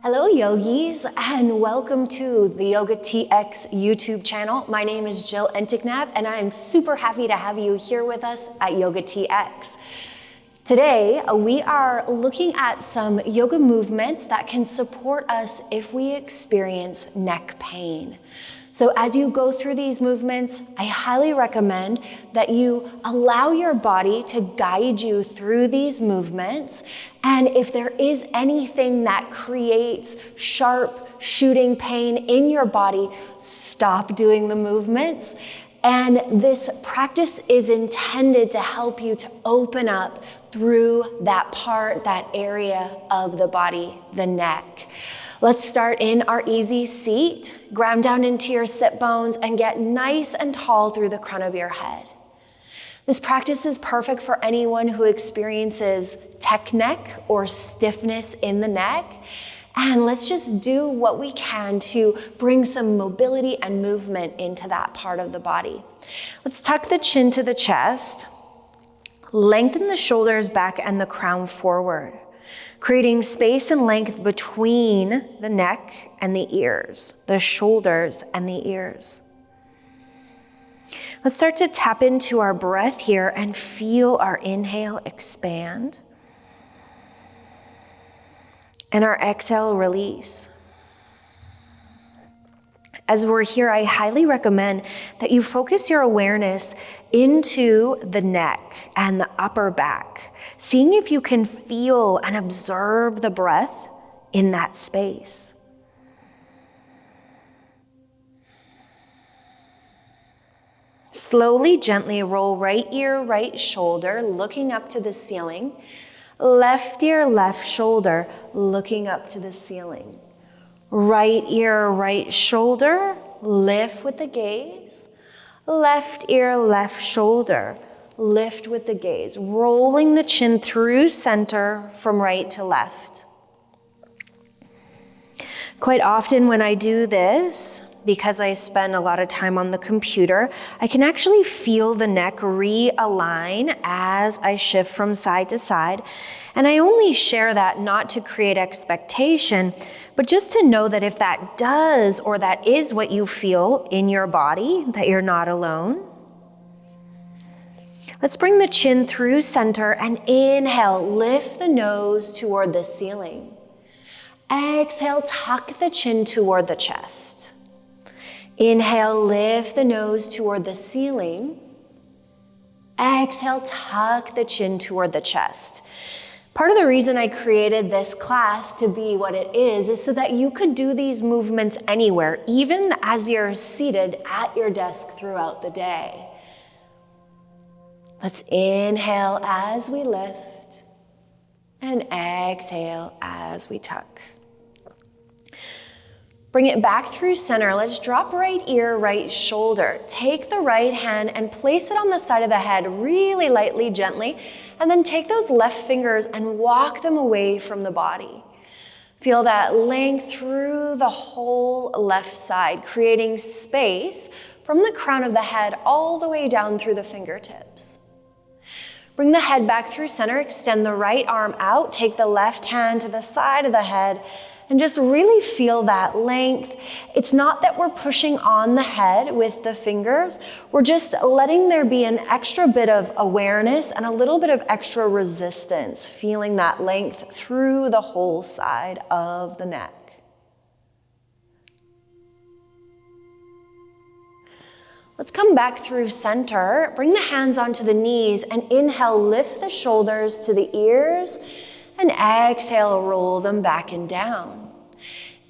Hello yogis, and welcome to the YOGATX YouTube channel. My name is Jill Enticknap, and I'm super happy to have you here with us at YOGATX. Today, we are looking at some yoga movements that can support us if we experience neck pain. So as you go through these movements, I highly recommend that you allow your body to guide you through these movements. And if there is anything that creates sharp shooting pain in your body, stop doing the movements. And this practice is intended to help you to open up through that part, that area of the body, the neck. Let's start in our easy seat. Ground down into your sit bones and get nice and tall through the crown of your head. This practice is perfect for anyone who experiences tech neck or stiffness in the neck. And let's just do what we can to bring some mobility and movement into that part of the body. Let's tuck the chin to the chest. Lengthen the shoulders back and the crown forward, creating space and length between the neck and the ears, the shoulders and the ears. Let's start to tap into our breath here and feel our inhale expand and our exhale release. As we're here, I highly recommend that you focus your awareness into the neck and the upper back, seeing if you can feel and observe the breath in that space. Slowly, gently roll right ear, right shoulder, looking up to the ceiling. Left ear, left shoulder, looking up to the ceiling. Right ear, right shoulder, lift with the gaze. Left ear, left shoulder, lift with the gaze. Rolling the chin through center from right to left. Quite often when I do this, because I spend a lot of time on the computer, I can actually feel the neck realign as I shift from side to side. And I only share that not to create expectation, but just to know that if that does, or that is what you feel in your body, that you're not alone. Let's bring the chin through center and inhale, lift the nose toward the ceiling. Exhale, tuck the chin toward the chest. Inhale, lift the nose toward the ceiling. Exhale, tuck the chin toward the chest. Part of the reason I created this class to be what it is so that you could do these movements anywhere, even as you're seated at your desk throughout the day. Let's inhale as we lift and exhale as we tuck. Bring it back through center. Let's drop right ear, right shoulder. Take the right hand and place it on the side of the head really lightly, gently, and then take those left fingers and walk them away from the body. Feel that length through the whole left side, creating space from the crown of the head all the way down through the fingertips. Bring the head back through center, extend the right arm out, take the left hand to the side of the head, and just really feel that length. It's not that we're pushing on the head with the fingers. We're just letting there be an extra bit of awareness and a little bit of extra resistance, feeling that length through the whole side of the neck. Let's come back through center. Bring the hands onto the knees and inhale, lift the shoulders to the ears. And exhale, roll them back and down.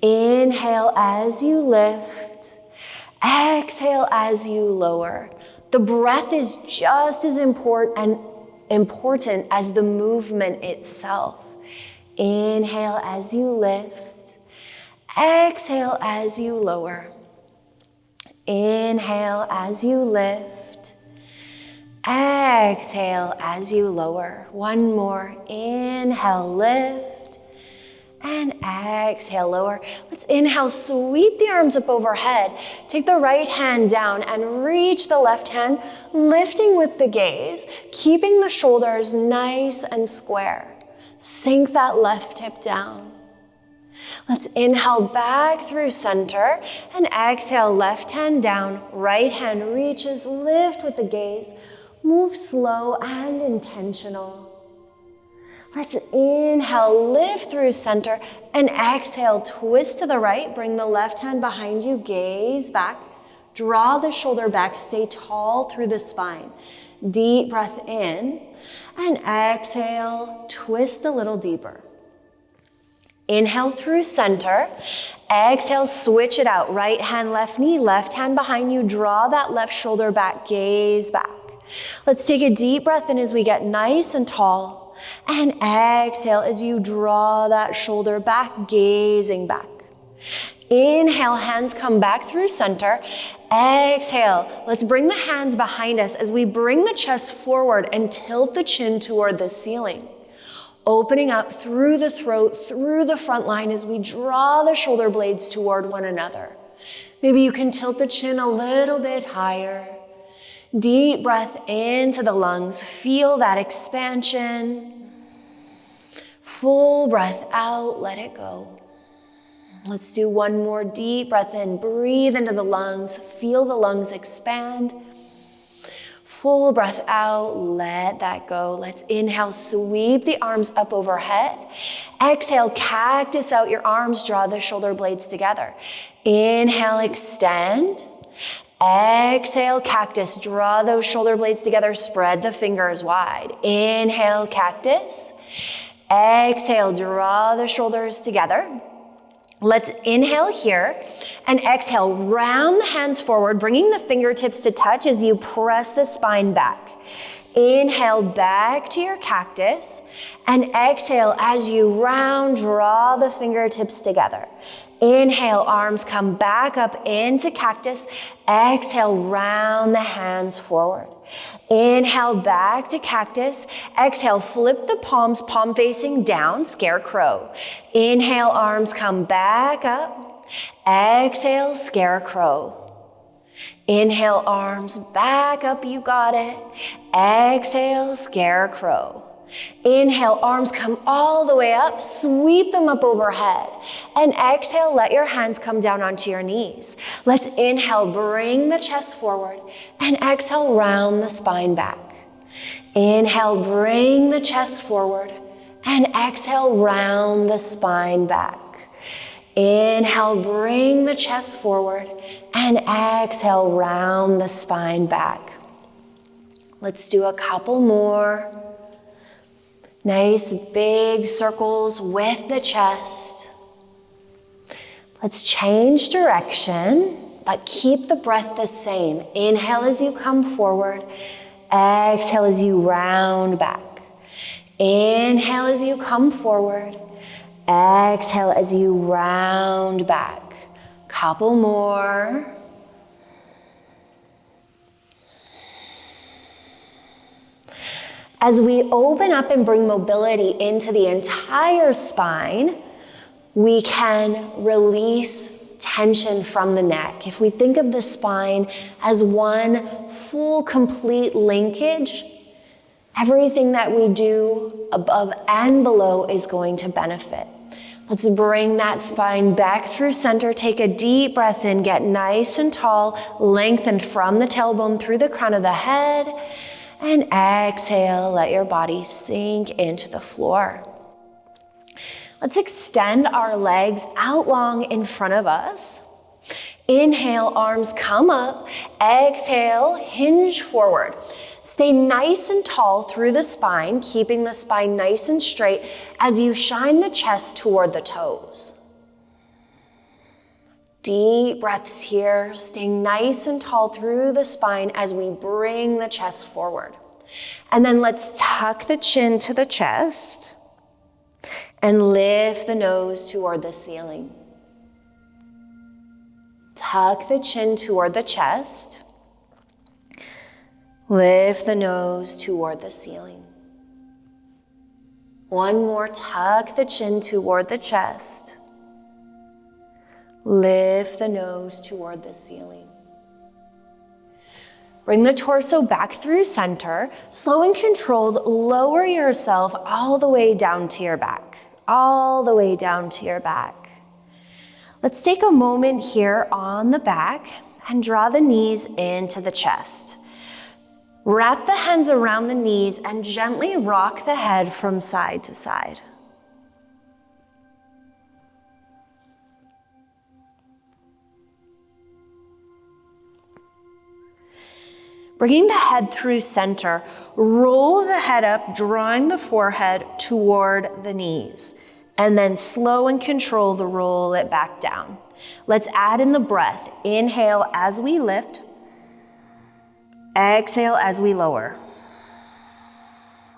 Inhale as you lift. Exhale as you lower. The breath is just as important as the movement itself. Inhale as you lift. Exhale as you lower. Inhale as you lift. Exhale as you lower. One more. Inhale, lift. And exhale, lower. Let's inhale, sweep the arms up overhead. Take the right hand down and reach the left hand, lifting with the gaze, keeping the shoulders nice and square. Sink that left hip down. Let's inhale back through center and exhale, left hand down, right hand reaches, lift with the gaze. Move slow and intentional. Let's inhale, lift through center, and exhale, twist to the right, bring the left hand behind you, gaze back, draw the shoulder back, stay tall through the spine. Deep breath in, and exhale, twist a little deeper. Inhale through center, exhale, switch it out, right hand, left knee, left hand behind you, draw that left shoulder back, gaze back. Let's take a deep breath in as we get nice and tall. And exhale as you draw that shoulder back, gazing back. Inhale, hands come back through center. Exhale, let's bring the hands behind us as we bring the chest forward and tilt the chin toward the ceiling. Opening up through the throat, through the front line as we draw the shoulder blades toward one another. Maybe you can tilt the chin a little bit higher. Deep breath into the lungs. Feel that expansion. Full breath out, let it go. Let's do one more deep breath in. Breathe into the lungs. Feel the lungs expand. Full breath out, let that go. Let's inhale, sweep the arms up overhead. Exhale, cactus out your arms, draw the shoulder blades together. Inhale, extend. Exhale, cactus, draw those shoulder blades together, spread the fingers wide. Inhale, cactus. Exhale, draw the shoulders together. Let's inhale here and exhale, round the hands forward, bringing the fingertips to touch as you press the spine back. Inhale back to your cactus and exhale as you round, draw the fingertips together. Inhale, arms come back up into cactus. Exhale, round the hands forward. Inhale back to cactus. Exhale, flip the palms, palm facing down, scarecrow. Inhale, arms come back up. Exhale, scarecrow. Inhale, arms back up, you got it. Exhale, scarecrow. Inhale, arms come all the way up, sweep them up overhead. And exhale, let your hands come down onto your knees. Let's inhale, bring the chest forward. And exhale, round the spine back. Inhale, bring the chest forward. And exhale, round the spine back. Inhale, bring the chest forward. And exhale, round the spine back. Let's do a couple more. Nice big circles with the chest. Let's change direction, but keep the breath the same. Inhale as you come forward. Exhale as you round back. Inhale as you come forward. Exhale as you round back. Couple more. As we open up and bring mobility into the entire spine, we can release tension from the neck. If we think of the spine as one full, complete linkage, everything that we do above and below is going to benefit. Let's bring that spine back through center. Take a deep breath in, get nice and tall, lengthened from the tailbone through the crown of the head. And exhale, let your body sink into the floor. Let's extend our legs out long in front of us. Inhale, arms come up. Exhale, hinge forward. Stay nice and tall through the spine, keeping the spine nice and straight as you shine the chest toward the toes. Deep breaths here, staying nice and tall through the spine as we bring the chest forward. And then let's tuck the chin to the chest and lift the nose toward the ceiling. Tuck the chin toward the chest. Lift the nose toward the ceiling. One more, tuck the chin toward the chest. Lift the nose toward the ceiling. Bring the torso back through center. Slow and controlled, lower yourself all the way down to your back. All the way down to your back. Let's take a moment here on the back and draw the knees into the chest. Wrap the hands around the knees and gently rock the head from side to side. Bringing the head through center, roll the head up, drawing the forehead toward the knees, and then slow and control the roll it back down. Let's add in the breath. Inhale as we lift. Exhale as we lower.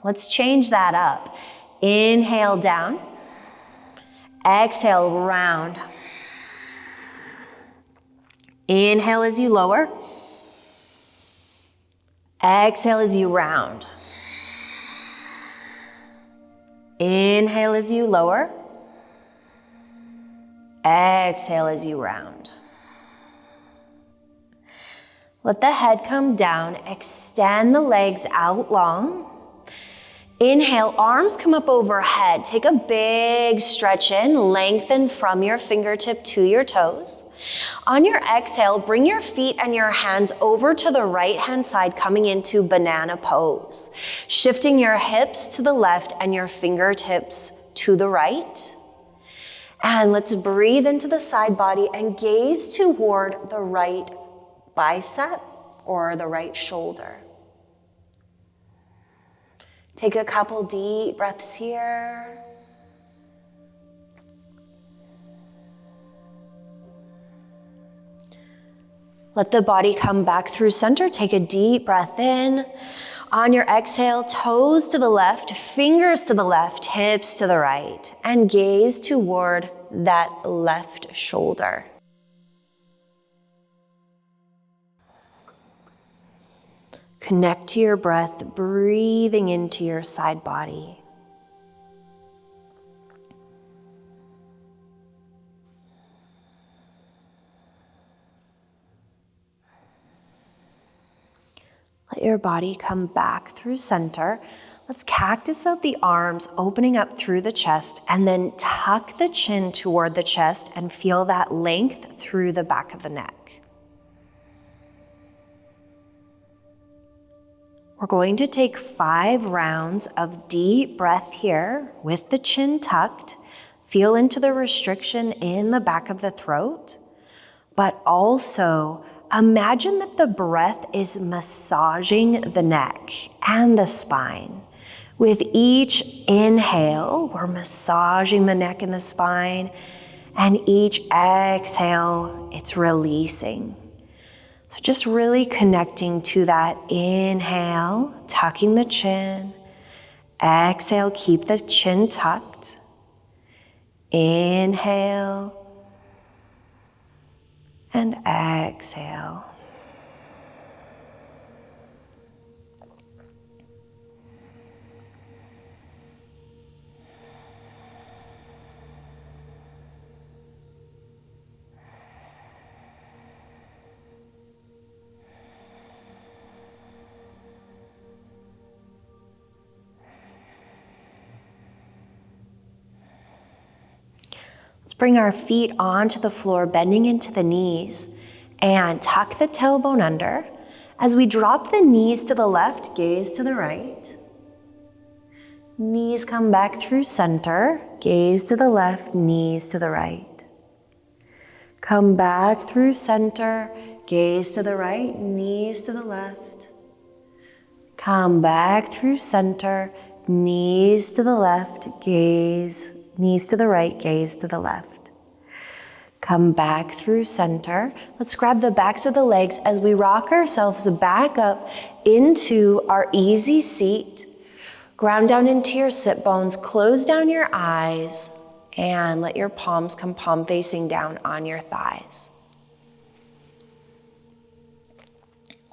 Let's change that up. Inhale down. Exhale round. Inhale as you lower. Exhale as you round. Inhale as you lower. Exhale as you round. Let the head come down. Extend the legs out long. Inhale, arms come up overhead. Take a big stretch in, lengthen from your fingertip to your toes. On your exhale, bring your feet and your hands over to the right-hand side, coming into banana pose. Shifting your hips to the left and your fingertips to the right. And let's breathe into the side body and gaze toward the right bicep or the right shoulder. Take a couple deep breaths here. Let the body come back through center. Take a deep breath in. On your exhale, toes to the left, fingers to the left, hips to the right, and gaze toward that left shoulder. Connect to your breath, breathing into your side body. Let your body come back through center. Let's cactus out the arms, opening up through the chest, and then tuck the chin toward the chest and feel that length through the back of the neck. We're going to take 5 rounds of deep breath here with the chin tucked. Feel into the restriction in the back of the throat, but also imagine that the breath is massaging the neck and the spine. With each inhale, we're massaging the neck and the spine, and each exhale, it's releasing. So just really connecting to that inhale, tucking the chin. Exhale, keep the chin tucked. Inhale. And exhale. Let's bring our feet onto the floor, bending into the knees, and tuck the tailbone under. As we drop the knees to the left, gaze to the right. Knees come back through center, gaze to the left, knees to the right. Come back through center, gaze to the right, knees to the left. Come back through center, knees to the left, gaze, knees to the right, gaze to the left. Come back through center. Let's grab the backs of the legs as we rock ourselves back up into our easy seat. Ground down into your sit bones, close down your eyes, and let your palms come palm facing down on your thighs.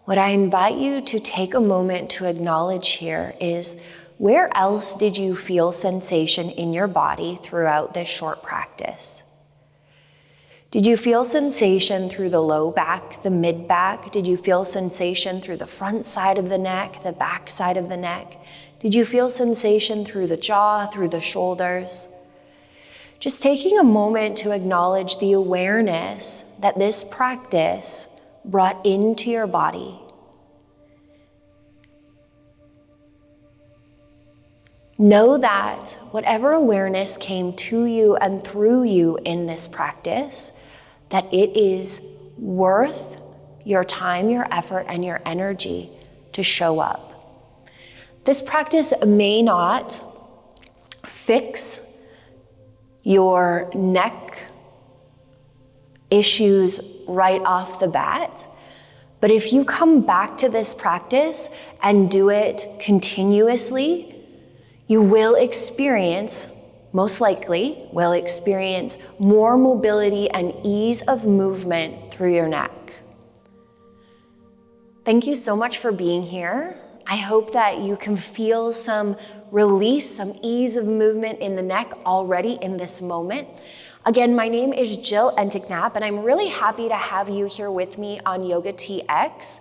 What I invite you to take a moment to acknowledge here is, where else did you feel sensation in your body throughout this short practice? Did you feel sensation through the low back, the mid back? Did you feel sensation through the front side of the neck, the back side of the neck? Did you feel sensation through the jaw, through the shoulders? Just taking a moment to acknowledge the awareness that this practice brought into your body. Know that whatever awareness came to you and through you in this practice, that it is worth your time, your effort, and your energy to show up. This practice may not fix your neck issues right off the bat, but if you come back to this practice and do it continuously, you will experience, most likely, will experience more mobility and ease of movement through your neck. Thank you so much for being here. I hope that you can feel some release, some ease of movement in the neck already in this moment. Again, my name is Jill Enticknap, and I'm really happy to have you here with me on YOGATX.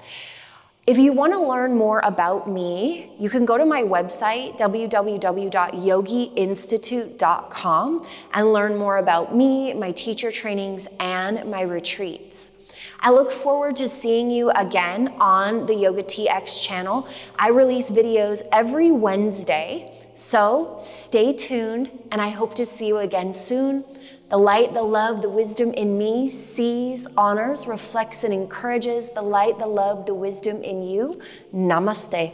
If you want to learn more about me, you can go to my website, www.yogiinstitute.com, and learn more about me, my teacher trainings, and my retreats. I look forward to seeing you again on the YOGATX channel. I release videos every Wednesday, so stay tuned, and I hope to see you again soon. The light, the love, the wisdom in me sees, honors, reflects, and encourages the light, the love, the wisdom in you. Namaste.